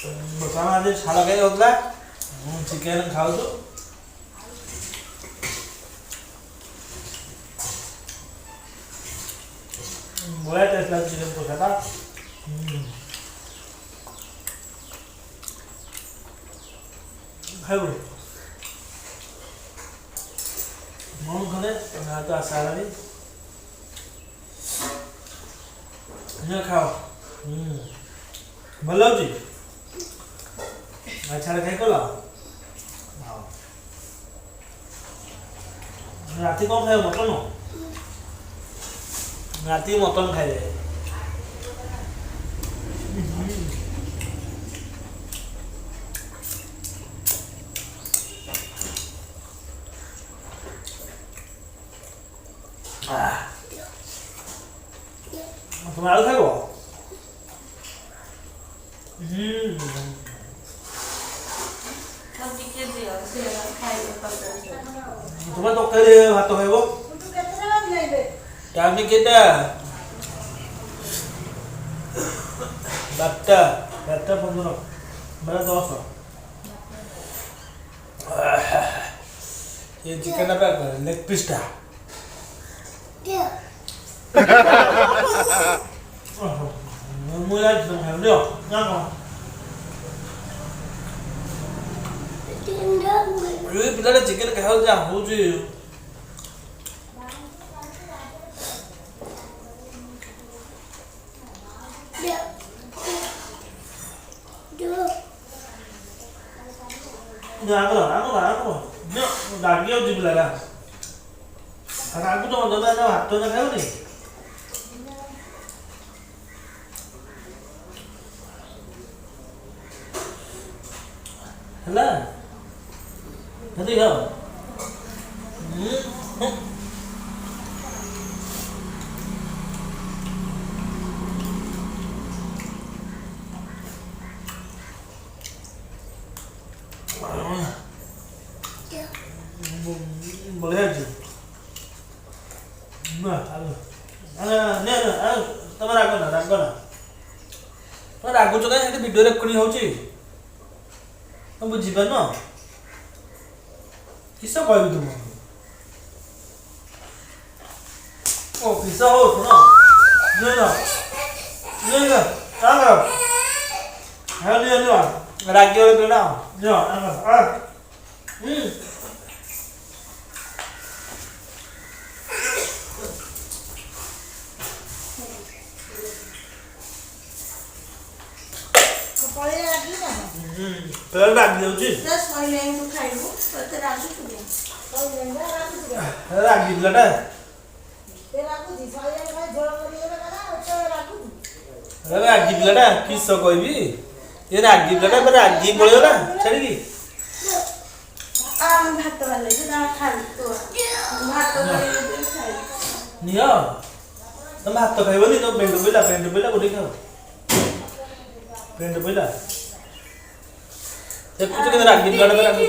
ବର୍ତ୍ତମାନ ଆଜି ଛାଡ଼ ଖାଇ ହେଉଥିଲା ମୁଁ ଚିକେନ୍ ଖାଉଛୁ। ବଢ଼ିଆ ଟେଷ୍ଟ ଲାଗୁଛି ଚିକେନ୍ କଷାଟା। ଖାଇବୁ ମୁଁ ଘରେ ତ ଆଶା ହେଲାଣି ଖାଅ। ଭଲ ଲାଗୁଛି ଛାଡ଼ ଖାଇ କଲ। ରାତି କ'ଣ ଖାଇବ ମଟନ? ରାତି ମଟନ ଖାଇବେ। তুমি আলু খাইব? তোমার তরকারি ভাত খাইব? টাইম কেটা? 12:15 12:10। ये चिकन apa लेग पीस टा mulai dong dia ngapa ini पिलाले चिकन खाउ जा होउची aku daging aja bilang aku tuh mau ada waktu nak kau ni Hello nanti kau boleh aja. Nah, ତମେ ରାଗ ନା। ତମେ ରାଗୁଛ କାହିଁ? ସେଠି ଭିଡ଼ିଓ ରେକର୍ଡିଂ ହଉଛି। ତମେ ବୁଝିପାରୁନ କିସ କହିବି ତୁମକୁ? ଓ କିସ ହଉ ଶୁଣ ରାଗିଗଲେ ପିଲା ରାଗି ଯାଉଛି। ରାଗି ପିଲାଟା ରାଗି ପିଲାଟା କିସ କହିବି? ଏ ରାଗି ପିଲାଟା ରାଗି ପଳେଇଗଲା ଛାଡ଼ିକି। ନିଅ ତମେ ଭାତ ଖାଇବନି? ତମ ପେଣ୍ଟ ପଇଲା ଗୋଟେ ଖାଅ। ପେଣ୍ଟ ପଇଲା ଦେଖୁଛୁ କେତେ ରାଗି ପିଲାଟା ରାଗୁଛି।